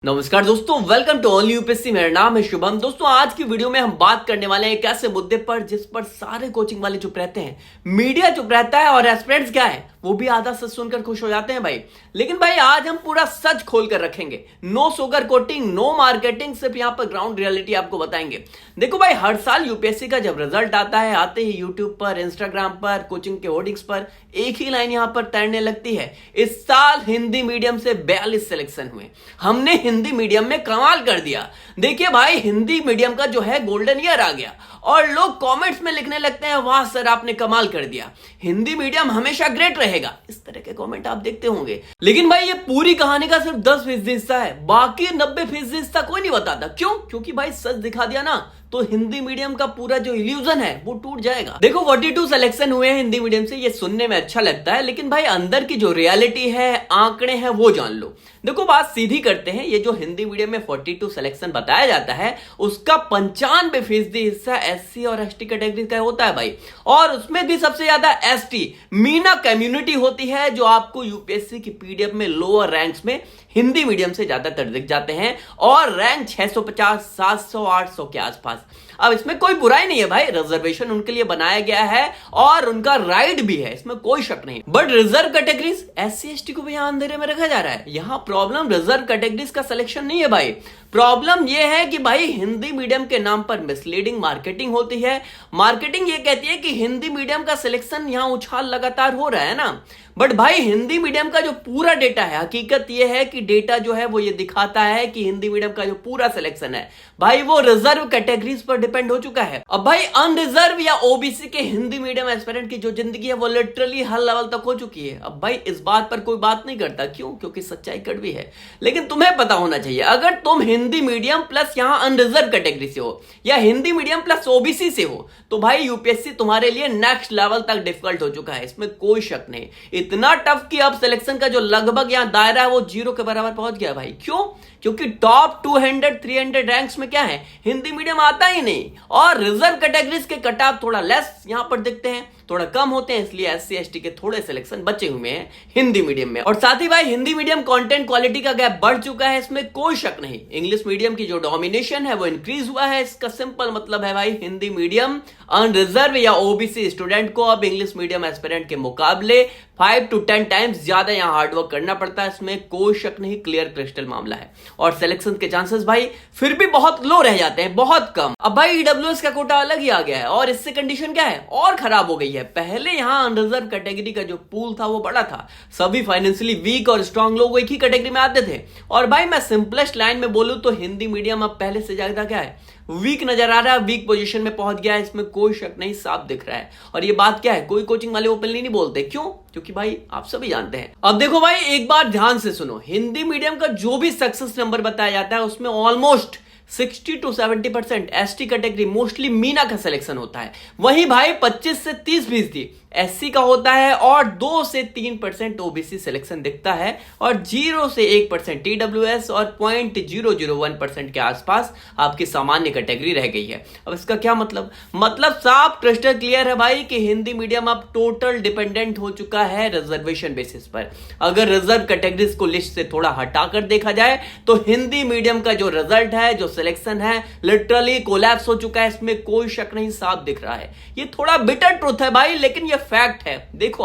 नमस्कार दोस्तों, welcome to all UPSC. मेरा नाम है शुभम। दोस्तों, आज की वीडियो में हम बात करने वाले हैं एक ऐसे मुद्दे पर जिस पर सारे कोचिंग वाले चुप रहते हैं, मीडिया चुप रहता है और एस्पिरेंट्स क्या है वो भी आधा सच सुनकर खुश हो जाते हैं भाई। लेकिन भाई आज हम पूरा सच खोल कर रखेंगे, no sugar coating, no marketing, सिर्फ यहाँ पर ग्राउंड रियलिटी आपको बताएंगे। देखो भाई, हर साल यूपीएससी का जब रिजल्ट आता है, आते ही यूट्यूब पर, इंस्टाग्राम पर, कोचिंग के होर्डिंग्स पर एक ही लाइन यहाँ पर तैरने लगती है, इस साल हिंदी मीडियम से 42 सिलेक्शन हुए। हमने हिंदी मीडियम में कमाल कर दिया। देखिए भाई, हिंदी मीडियम का जो है गोल्डन ईयर आ गया और लोग कमेंट्स में लिखने लगते हैं, वाह सर आपने कमाल कर दिया, हिंदी मीडियम हमेशा ग्रेट रहेगा। इस तरह के कमेंट आप देखते होंगे। लेकिन भाई ये पूरी कहानी का सिर्फ 10% हिस्सा है, बाकी 90% हिस्सा कोई नहीं बताता। क्यों? क्योंकि भाई सच दिखा दिया ना तो हिंदी मीडियम का पूरा जो इल्यूजन है वो टूट जाएगा। देखो 42 सिलेक्शन हुए हैं हिंदी मीडियम से, ये सुनने में अच्छा लगता है, लेकिन भाई अंदर की जो रियलिटी है, आंकड़े हैं, वो जान लो। देखो बात सीधी करते हैं, ये जो हिंदी मीडियम में 42 सिलेक्शन बताया जाता है उसका 95% हिस्सा एससी और एसटी कैटेगरी का होता है भाई। और उसमें भी सबसे ज्यादा एसटी मीना कम्युनिटी होती है, जो आपको यूपीएससी की पीडीएफ में लोअर रैंक्स में हिंदी मीडियम से ज्यादातर दिख जाते हैं और रैंक 650, 700, 800 के आसपास। अब इसमें कोई बुराई नहीं है भाई, रिजर्वेशन उनके लिए बनाया गया है और उनका राइट भी है, इसमें कोई शक नहीं। But reserve categories SC ST को भी यहां अंधेरे में रखा जा रहा है। यहां प्रॉब्लम रिजर्व कैटेगरीज का सिलेक्शन नहीं है भाई, प्रॉब्लम यह है कि भाई हिंदी मीडियम के नाम पर मिसलीडिंग मार्केटिंग होती है। मार्केटिंग ये कहती है कि हिंदी मीडियम का सिलेक्शन यहां उछाल लगातार हो रहा है ना, बट भाई हिंदी मीडियम का जो पूरा डेटा है, हकीकत यह है कि डेटा जो है वो ये दिखाता है कि हिंदी मीडियम का जो पूरा सिलेक्शन है भाई वो रिजर्व कैटेगरीज पर डिपेंड हो चुका है। अब भाई अनरिजर्व या ओबीसी के हिंदी मीडियम एस्पिरेंट की जो जिंदगी है वो लिटरली हर लेवल तक हो चुकी है। अब भाई इस बात पर कोई बात नहीं करता, क्यों? क्योंकि सच्चाई कड़वी है। लेकिन तुम्हें पता होना चाहिए, अगर तुम हिंदी मीडियम प्लस यहां अनरिजर्व कैटेगरी से हो या हिंदी मीडियम प्लस ओबीसी से हो तो भाई यूपीएससी तुम्हारे लिए नेक्स्ट लेवल तक डिफिकल्ट हो चुका है, इसमें कोई शक नहीं। इतना टफ कि अब सिलेक्शन का जो लगभग यहां दायरा है वो 0 के बराबर पहुंच गया भाई। क्यों? क्योंकि टॉप 200-300 रैंक्स में क्या है, हिंदी मीडियम आता ही नहीं। और रिजर्व कैटेगरीज के कट ऑफ थोड़ा लेस यहां पर दिखते हैं, थोड़ा कम होते हैं, इसलिए एससी एसटी के थोड़े सिलेक्शन बचे हुए हैं हिंदी मीडियम में। और साथ ही भाई हिंदी मीडियम कंटेंट क्वालिटी का गैप बढ़ चुका है, इसमें कोई शक नहीं। इंग्लिश मीडियम की जो डोमिनेशन है वो इंक्रीज हुआ है। इसका सिंपल मतलब है भाई हिंदी मीडियम अनरिजर्व या ओबीसी स्टूडेंट को अब इंग्लिश मीडियम एस्पिरेंट के मुकाबले 5 to 10 टाइम्स ज्यादा यहां हार्डवर्क करना पड़ता है, इसमें कोई शक नहीं, क्लियर क्रिस्टल मामला है। और सिलेक्शन के चांसेस भाई फिर भी बहुत लो रह जाते हैं, बहुत कम। अब भाई ईडब्ल्यूएस का कोटा अलग ही आ गया है और इससे कंडीशन क्या है और खराब हो गई है। पहले यहां अनरिजर्व कैटेगरी का जो पूल था वो बड़ा था, सभी फाइनेंशियली वीक और स्ट्रांग लोग एक ही कैटेगरी में आते थे। और भाई मैं सिंपलेस्ट लाइन में बोलूं तो हिंदी मीडियम अब पहले से ज्यादा क्या है, वीक नजर आ रहा है, वीक पोजीशन में पहुंच गया है, इसमें कोई शक नहीं, साफ दिख रहा है। और ये बात क्या है, कोई कोचिंग वाले ओपनली नहीं बोलते, क्यों? क्योंकि भाई आप सभी जानते हैं। अब देखो भाई एक बार ध्यान से सुनो, हिंदी मीडियम का जो भी सक्सेस नंबर बताया जाता है उसमें almost 60 to 70% ST category mostly Meena का सिलेक्शन होता है। वहीं भाई 25 से 30% एससी का होता है और 2 से 3% ओबीसी सिलेक्शन दिखता है और 0 से 1% टीडब्ल्यूएस और 0.001% के आसपास आपकी सामान्य कैटेगरी रह गई है। अब इसका क्या मतलब साफ क्रिस्टल क्लियर है भाई कि हिंदी मीडियम अब टोटल डिपेंडेंट हो चुका है रिजर्वेशन बेसिस पर। अगर रिजर्व कैटेगरीज को लिस्ट से थोड़ा हटाकर देखा जाए तो हिंदी मीडियम का जो रिजल्ट है, जो सिलेक्शन है, लिटरली कोलैप्स हो चुका है, इसमें कोई शक नहीं, साफ दिख रहा है। ये थोड़ा बिटर ट्रुथ है भाई, लेकिन ये फैक्ट है। देखो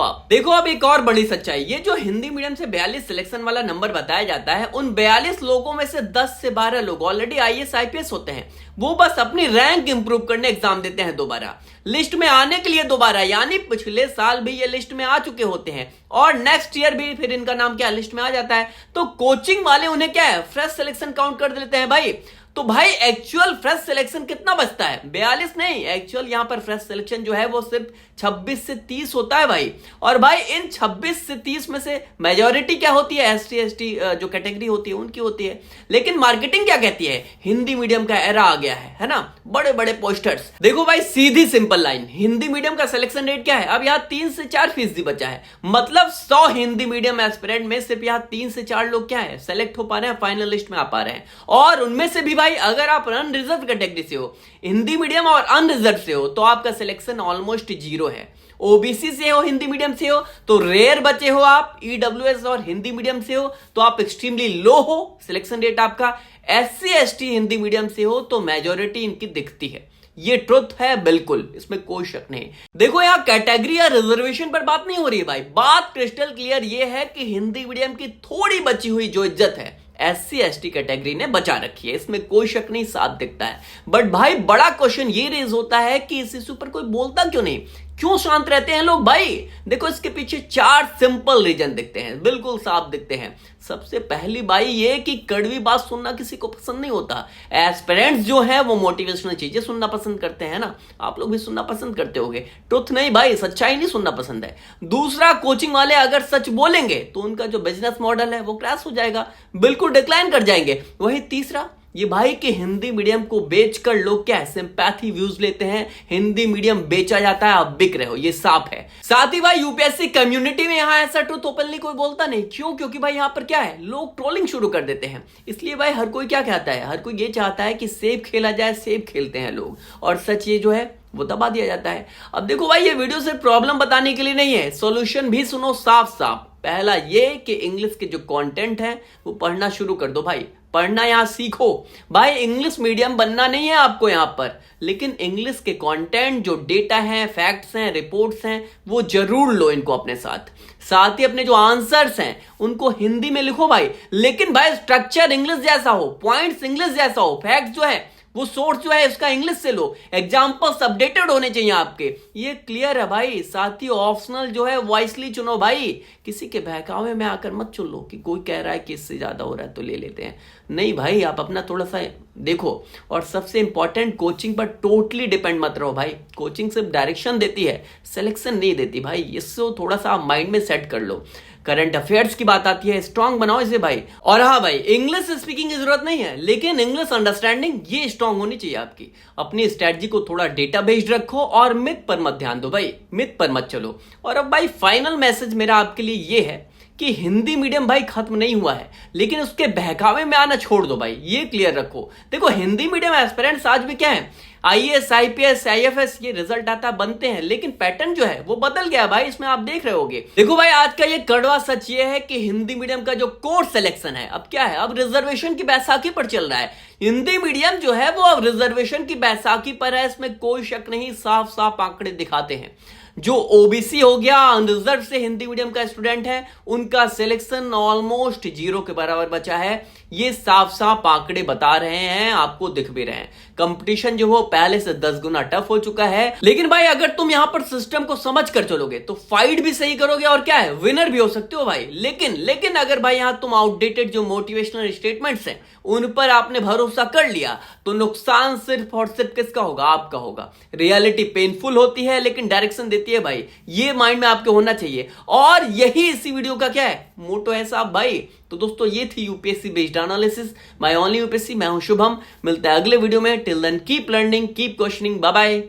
अब एक और बड़ी सच्चाई, ये जो हिंदी मीडियम से 42 सिलेक्शन वाला नंबर बताया जाता है, उन 42 लोगों में से 10 से 12 लोग ऑलरेडी आईएएस आईपीएस होते हैं। वो बस अपनी रैंक इंप्रूव करने एग्जाम देते हैं दोबारा, लिस्ट में आने के लिए दोबारा, यानी पिछले साल भी ये लिस्ट में आ चुके होते हैं और नेक्स्ट ईयर भी फिर इनका नाम क्या लिस्ट में आ जाता है। तो कोचिंग वाले उन्हें क्या है, फ्रेश सिलेक्शन काउंट कर देते हैं भाई। तो भाई एक्चुअल फ्रेश सिलेक्शन कितना बचता है? 42 नहीं, एक्चुअल यहां पर फ्रेश सिलेक्शन जो है वो सिर्फ 26 से 30 होता है भाई। और भाई इन 26 से 30 में से मेजॉरिटी क्या होती है, एसटी एसटी जो कैटेगरी होती है उनकी होती है। लेकिन मार्केटिंग क्या कहती है, हिंदी मीडियम का एरा आ गया है ना, बड़े बड़े पोस्टर्स। देखो भाई सीधी सिंपल लाइन, हिंदी मीडियम का सिलेक्शन रेट क्या है, अब यहां 3 से 4% बचा है। मतलब 100 हिंदी मीडियम एस्पिरेंट में सिर्फ यहां 3 से 4 लोग क्या है, सेलेक्ट हो पा रहे हैं, फाइनल लिस्ट में आ पा रहे हैं। और उनमें से भी भाई अगर आप अनरिजर्व कैटेगरी से हो, हिंदी मीडियम और अनरिजर्व से हो, तो आपका सिलेक्शन ऑलमोस्ट 0 है। ओबीसी से हो, हिंदी मीडियम से हो तो रेयर बचे हो आप, ईडब्ल्यूएस और हिंदी मीडियम से हो तो आप एक्सट्रीमली लो हो सिलेक्शन रेट आपका, एससी एसटी हिंदी मीडियम से हो तो मेजोरिटी इनकी दिखती है। ये ट्रुथ है, बिल्कुल, इसमें कोई शक नहीं। देखो यहां कैटेगरी या रिजर्वेशन पर बात नहीं हो रही है भाई, बात क्रिस्टल क्लियर ये है कि हिंदी मीडियम की थोड़ी बची हुई जो इज्जत है एससी एसटी कैटेगरी ने बचा रखी है, इसमें कोई शक नहीं, साफ दिखता है। बट भाई बड़ा क्वेश्चन ये रेज होता है कि इस इशू पर कोई बोलता क्यों नहीं, क्यों शांत रहते हैं लोग भाई? देखो इसके पीछे 4 सिंपल रीजन दिखते हैं, बिल्कुल साफ दिखते हैं। सबसे पहली भाई ये कि कड़वी बात सुनना किसी को पसंद नहीं होता। एस्पिरेंट्स जो है वो मोटिवेशनल चीजें सुनना पसंद करते हैं ना, आप लोग भी सुनना पसंद करते होंगे। ट्रुथ नहीं भाई, सच्चाई नहीं सुनना पसंद है। दूसरा, कोचिंग वाले अगर सच बोलेंगे तो उनका जो बिजनेस मॉडल है वो क्रैश हो जाएगा, बिल्कुल डिक्लाइन कर जाएंगे। वही तीसरा, ये भाई कि हिंदी मीडियम को बेचकर लोग क्या है सिंपैथी व्यूज लेते हैं, हिंदी मीडियम बेचा जाता है, आप बिक रहे हो, ये साफ है। साथ ही भाई यूपीएससी कम्युनिटी में यहां ऐसा ट्रुथ ओपनली कोई बोलता नहीं, क्यों? क्योंकि भाई यहां पर क्या है, लोग ट्रोलिंग शुरू कर देते हैं। इसलिए भाई हर कोई क्या कहता है, हर कोई ये चाहता है कि सेफ खेला जाए, सेफ खेलते हैं लोग, और सच ये जो है वो दबा दिया जाता है। अब देखो भाई ये वीडियो सिर्फ प्रॉब्लम बताने के लिए नहीं है, सॉल्यूशन भी सुनो साफ साफ। पहला ये कि इंग्लिश के जो कंटेंट है वो पढ़ना शुरू कर दो भाई, पढ़ना यहां सीखो भाई। इंग्लिश मीडियम बनना नहीं है आपको यहां पर, लेकिन इंग्लिश के कंटेंट जो डेटा हैं, फैक्ट्स हैं, रिपोर्ट्स हैं, वो जरूर लो इनको अपने साथ। साथ ही अपने जो आंसर्स हैं उनको हिंदी में लिखो भाई, लेकिन भाई स्ट्रक्चर इंग्लिश जैसा हो, पॉइंट्स इंग्लिश जैसा हो, फैक्ट्स जो है वो सोर्स जो है उसका इंग्लिश से लो, एग्जाम्पल्स अपडेटेड होने चाहिए आपके, ये क्लियर है भाई। साथ ही ऑप्शनल जो है वॉइसली चुनो भाई, किसी के बहकावे में आकर मत चुन लो कि कोई कह रहा है कि इससे ज्यादा हो रहा है तो ले लेते हैं, नहीं भाई, आप अपना थोड़ा सा देखो। और सबसे इंपॉर्टेंट, कोचिंग पर टोटली डिपेंड मत रहो भाई, कोचिंग सिर्फ डायरेक्शन देती है, सिलेक्शन नहीं देती भाई, इसको थोड़ा सा माइंड में सेट कर लो। करंट अफेयर्स की बात आती है, स्ट्रांग बनाओ इसे भाई। और हाँ भाई, इंग्लिश स्पीकिंग की जरूरत नहीं है, लेकिन इंग्लिश अंडरस्टैंडिंग ये स्ट्रांग होनी चाहिए आपकी। अपनी स्ट्रेटजी को थोड़ा डेटा बेस्ड रखो और मिथ पर मत ध्यान दो भाई, मिथ पर मत चलो। और अब भाई फाइनल मैसेज मेरा आपके लिए ये है कि हिंदी मीडियम भाई खत्म नहीं हुआ है, लेकिन उसके बहकावे में आना छोड़ दो भाई, ये क्लियर रखो। देखो हिंदी मीडियम एस्पिरेंट्स आज भी क्या है, आईएएस, आईपीएस, आईएफएस, ये रिजल्ट आता बनते हैं, लेकिन पैटर्न जो है वो बदल गया भाई, इसमें आप देख रहे होगे। देखो भाई आज का ये कड़वा सच ये है कि हिंदी मीडियम का जो कोर्स सिलेक्शन है अब क्या है, अब रिजर्वेशन की बैसाखी पर चल रहा है। हिंदी मीडियम जो है वो अब रिजर्वेशन की बैसाखी पर है, इसमें कोई शक नहीं, साफ साफ आंकड़े दिखाते हैं। जो ओबीसी हो गया, अनरिजर्व से हिंदी मीडियम का स्टूडेंट है, उनका सिलेक्शन ऑलमोस्ट 0 के बराबर बचा है, ये साफ साफ आंकड़े बता रहे हैं, आपको दिख भी रहे हैं। कंपटीशन जो वो पहले से 10 गुना टफ हो चुका है, लेकिन भाई अगर तुम यहां पर सिस्टम को समझ कर चलोगे तो फाइट भी सही करोगे और क्या है, विनर भी हो सकते हो भाई। लेकिन अगर भाई यहां तुम आउटडेटेड जो मोटिवेशनल स्टेटमेंट्स हैं उन पर आपने भरोसा कर लिया तो नुकसान सिर्फ और सिर्फ किसका होगा, आपका होगा। रियलिटी पेनफुल होती है लेकिन डायरेक्शन देती है भाई, ये माइंड में आपके होना चाहिए। और यही इसी वीडियो का क्या है, मोटो है साहब भाई। तो दोस्तों ये थी UPSC based analysis, my only UPSC. मैं हूं शुभम, मिलते हैं अगले वीडियो में। Till then keep learning, keep questioning, bye bye.